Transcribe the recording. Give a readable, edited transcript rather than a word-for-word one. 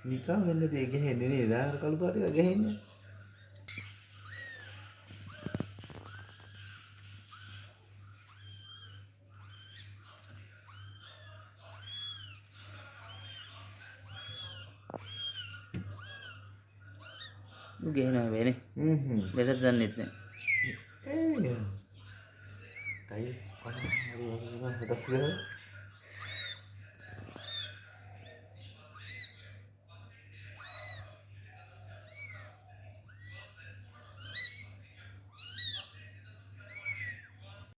නිකන් වෙන්න තේ ගහන්නේ නේද? අර කළු පාට එක ගහන්නේ. ගහනවා වෙන්නේ. දෙකට දන්නෙත් නෑ. තයි පණ හරි හදස් කරලා